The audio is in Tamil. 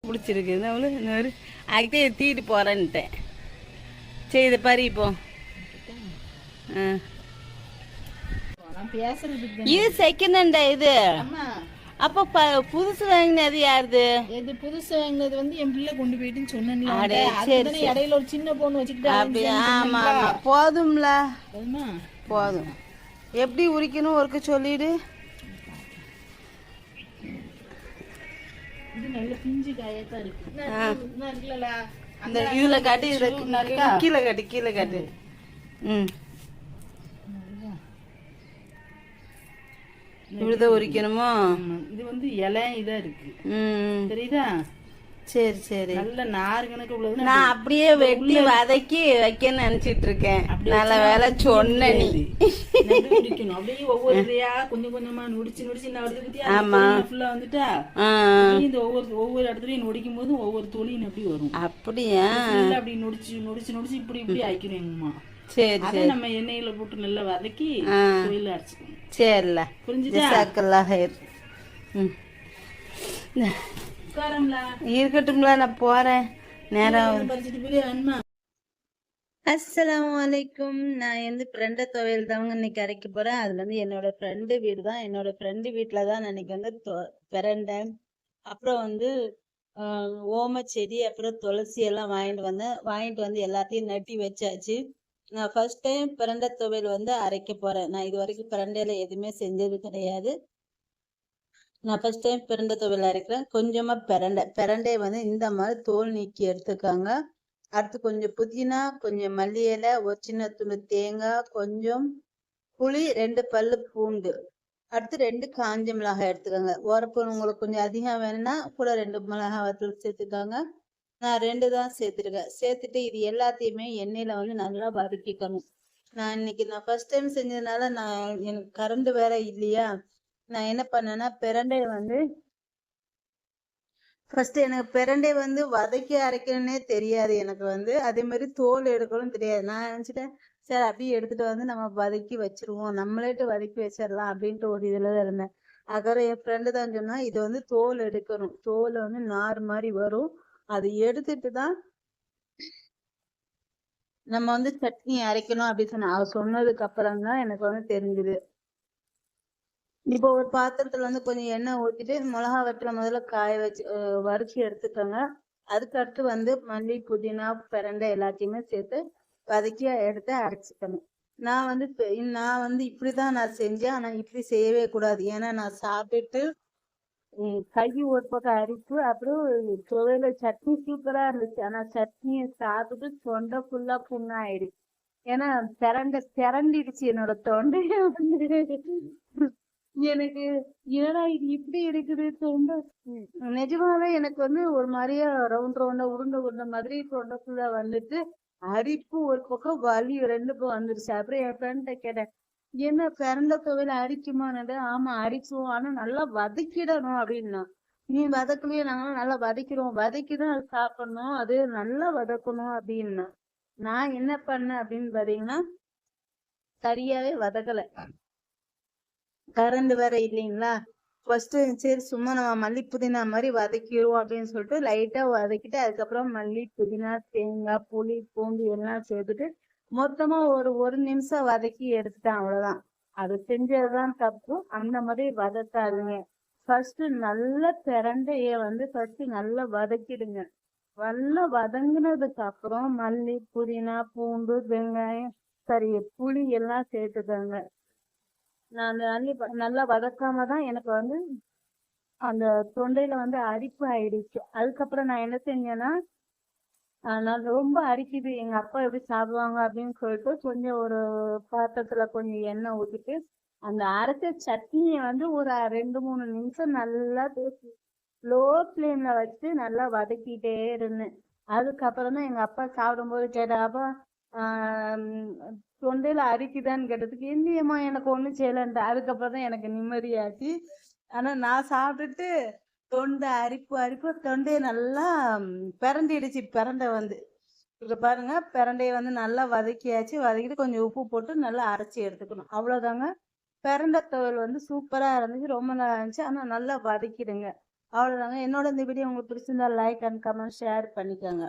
பிடிச்சிருக்கு இன்னொரு அதுக்கிட்டே தீட்டு போகிறேன்ட்டேன். சரி இதை பாரு இப்போ. இது செகண்ட் ஹேண்டா இது? அப்போ புதுசு வாங்கினது யாருது? இது புதுசு வாங்கினது வந்து என் பிள்ளை கொண்டு போயிட்டுன்னு சொன்னேன். இடையில ஒரு சின்ன பொண்ணு வச்சுக்கிட்டு. ஆமா ஆமா போதும்ல, போதும். எப்படி உரிக்கணும் ஒருக்கு சொல்லிடு. இது நல்ல பிஞ்சு காயத்தான் இருக்கு. இந்த இதுல காட்டி கீழே காட்டு கீழே காட்டு. இப்படிதான் உரிக்கணுமோ? இது வந்து இலை இதா இருக்கு, தெரியுதா? சரி சரி. நல்ல நார் கணக்கு உள்ளது. நான் அப்படியே வெட்டி வதக்கி வைக்கன்னு நினைச்சிட்டு இருக்கேன். நல்ல வேலை சொன்ன நீ. அப்படியே ஒவ்வொரு கொஞ்சம் கொஞ்சமா நுடிச்சு நுடிச்சு. ஆமா ஃபுல்லா வந்துட்டா இந்த ஒவ்வொரு இடத்துலயும் நொடிக்கும் போது ஒவ்வொரு தொழில் அப்படி வரும். அப்படியா? அப்படி நுடிச்சு நுடிச்சு நுடிச்சு இப்படி ஆக்கிடும் எங்கம்மா. சரி சரி. நம்ம எண்ணெயில போட்டு நல்லா வதக்கி தொழில அரைச்சிக்கணும். சரில புரிஞ்சுச்சா? இருக்கட்டும்ல, நான் போறேன். நேரம். அஸ்ஸலாமு அலைக்கும். நான் வந்து ஃப்ரெண்டை துவையல் தாங்க இன்னைக்கு அரைக்க போறேன். அதுல இருந்து என்னோட ஃப்ரெண்டு வீடு தான். என்னோட ஃப்ரெண்டு வீட்டுல தான் நான் இன்னைக்கு வந்து பிரண்டை, அப்புறம் வந்து ஓமச்செடி, அப்புறம் துளசி எல்லாம் வாங்கிட்டு வந்து எல்லாத்தையும் நட்டி வச்சாச்சு. நான் ஃபர்ஸ்ட் டைம் பிரண்டை துவையல் வந்து அரைக்க போறேன். நான் இது வரைக்கும் பிரண்டையில எதுவுமே செஞ்சது கிடையாது. நான் ஃபர்ஸ்ட் டைம் பிரண்டை துவையல் அரைக்கிறேன். கொஞ்சமா பிரண்டையை வந்து இந்த மாதிரி தோல் நீக்கி எடுத்துக்காங்க. அடுத்து கொஞ்சம் புதினா, கொஞ்சம் மல்லி இலை, ஒரு சின்ன துண்டு தேங்காய், கொஞ்சம் புளி, 2 பல்லு பூண்டு, அடுத்து 2 காஞ்ச மிளகாய் எடுத்துக்கோங்க. உரப்பு உங்களுக்கு கொஞ்சம் அதிகம் வேணும்னா கூட 2 மிளகாய் வத்தல் சேர்த்துக்காங்க. நான் 2 தான் சேர்த்துருக்கேன். சேர்த்துட்டு இது எல்லாத்தையுமே எண்ணெயில வந்து நல்லா வதக்கிக்கணும். நான் ஃபர்ஸ்ட் டைம் செஞ்சதுனால எனக்கு கரண்ட் வேற இல்லையா, நான் என்ன பண்ணேன்னா பிரண்டைய வந்து ஃபர்ஸ்ட் எனக்கு பிரண்டை வந்து வதக்கி அரைக்கணுன்னே தெரியாது. எனக்கு வந்து அதே மாதிரி தோல் எடுக்கணும் தெரியாது. நான் நினைச்சிட்டேன் சரி அப்படியே எடுத்துட்டு வந்து நம்ம வதக்கி வச்சிருவோம், நம்மளேட்டு வதக்கி வச்சிடலாம் அப்படின்ட்டு ஒரு இதுல தான் இருந்தேன். அப்புறம் என் ஃப்ரெண்டு தான் சொன்னா இது வந்து தோல் எடுக்கணும், தோல் வந்து நார் மாதிரி வரும், அது எடுத்துட்டு தான் நம்ம வந்து சட்னி அரைக்கணும் அப்படின்னு சொன்ன. அவ சொன்னதுக்கு அப்புறம் தான் எனக்கு வந்து தெரிஞ்சுது. இப்போ ஒரு பாத்திரத்துல வந்து கொஞ்சம் எண்ணெய் ஊற்றிட்டு மிளகா வத்தல முதல்ல காய வச்சு வறுத்து எடுத்துக்கோங்க. அதுக்கடுத்து வந்து மல்லி, புதினா, பிரண்டை எல்லாத்தையுமே சேர்த்து வதக்கி எடுத்து அரைச்சிக்கணும். நான் வந்து இப்படிதான் நான் செஞ்சேன். ஆனா இப்படி செய்யவே கூடாது. ஏன்னா நான் சாப்பிட்டுட்டு கை ஒரு பக்கம் அரிப்பு, அப்புறம் துவையில சட்னி சூப்பரா இருந்துச்சு. ஆனா சட்னியை சாப்பிட்டு தொண்டை ஃபுல்லா புண்ணாயிடுச்சு. ஏன்னா திரண்டிடுச்சு என்னோட தொண்டையை வந்து. எனக்கு என்னடா இது இப்படி இருக்குது தொண்டை. நிஜமாவே எனக்கு வந்து ஒரு மாதிரியா ரவுண்டா உருண்டை மாதிரி தொண்டை ஃபுல்லா வந்துட்டு அரிப்பு ஒரு பக்கம், வலி 2 பக்கம் வந்துருச்சு. அப்புறம் என் ஃப்ரெண்ட கேட்டேன், என்ன பிறந்த துவையில அரிக்குமானது? ஆமா அரிக்கும், ஆனா நல்லா வதக்கிடணும் அப்படின்னா. நீ வதக்கலையே, நாங்களும் நல்லா வதக்கிதான் அது சாப்பிடணும், அது நல்லா வதக்கணும் அப்படின்னா. நான் என்ன பண்ணேன் அப்படின்னு பாத்தீங்கன்னா சரியாவே வதக்கல. கரண்ட் வேற இல்லைங்களா. ஃபர்ஸ்ட் சரி சும்மா நம்ம மல்லி புதினா மாதிரி வதக்கிடுவோம் அப்படின்னு சொல்லிட்டு லைட்டா வதக்கிட்டு அதுக்கப்புறம் மல்லி, புதினா, தேங்காய், புளி, பூண்டு எல்லாம் சேர்த்துட்டு மொத்தமா ஒரு நிமிஷம் வதக்கி எடுத்துட்டேன். அவ்வளவுதான். அது செஞ்சதுதான் தப்பு. அந்த மாதிரி வதக்காதுங்க. ஃபர்ஸ்ட் நல்ல பிரண்டைய வந்து ஃபர்ஸ்ட் நல்லா வதக்கிடுங்க. நல்லா வதங்கினதுக்கு அப்புறம் மல்லி, புதினா, பூண்டு, வெங்காயம், புளி எல்லாம் சேர்த்துக்கோங்க. நான் நல்லா வதக்காம தான் எனக்கு வந்து அந்த தொண்டையில வந்து அரிப்பு ஆயிடுச்சு. அதுக்கப்புறம் நான் என்ன செஞ்சேன்னா, நான் ரொம்ப அரிக்குது, எங்க அப்பா எப்படி சாப்பிடுவாங்க அப்படின்னு சொல்லிட்டு கொஞ்சம் ஒரு பாத்திரத்துல கொஞ்சம் எண்ணெய் ஊற்றிட்டு அந்த அரைச்ச சட்னியை வந்து ஒரு 2-3 நிமிஷம் நல்லா லோ ஃப்ளேம்ல வச்சு நல்லா வதக்கிட்டே இருந்தேன். அதுக்கப்புறம் தான் எங்க அப்பா சாப்பிடும்போது கேட்டாப்பா தொண்டையில அரிக்குதான்னு கேட்டதுக்கு இல்லையம்மா எனக்கு ஒண்ணும் செய்யலன்ட்டு. அதுக்கப்புறம் தான் எனக்கு நிம்மதியாச்சு. ஆனா நான் சாப்பிட்டுட்டு தொண்டை அரிப்பு தொண்டையை நல்லா பிரண்டிடுச்சு. பிரண்டை வந்து இங்க பாருங்க, பிரண்டையை வந்து நல்லா வதக்கியாச்சு. வதக்கிட்டு கொஞ்சம் உப்பு போட்டு நல்லா அரைச்சி எடுத்துக்கணும். அவ்வளவுதாங்க. பிரண்டை துவையல் வந்து சூப்பரா இருந்துச்சு, ரொம்ப நல்லா இருந்துச்சு. ஆனா நல்லா வதக்கிடுங்க. அவ்வளவுதாங்க. என்னோட இந்த வீடியோ உங்களுக்கு பிடிச்சிருந்தா லைக் அண்ட் கமெண்ட் ஷேர் பண்ணிக்கோங்க.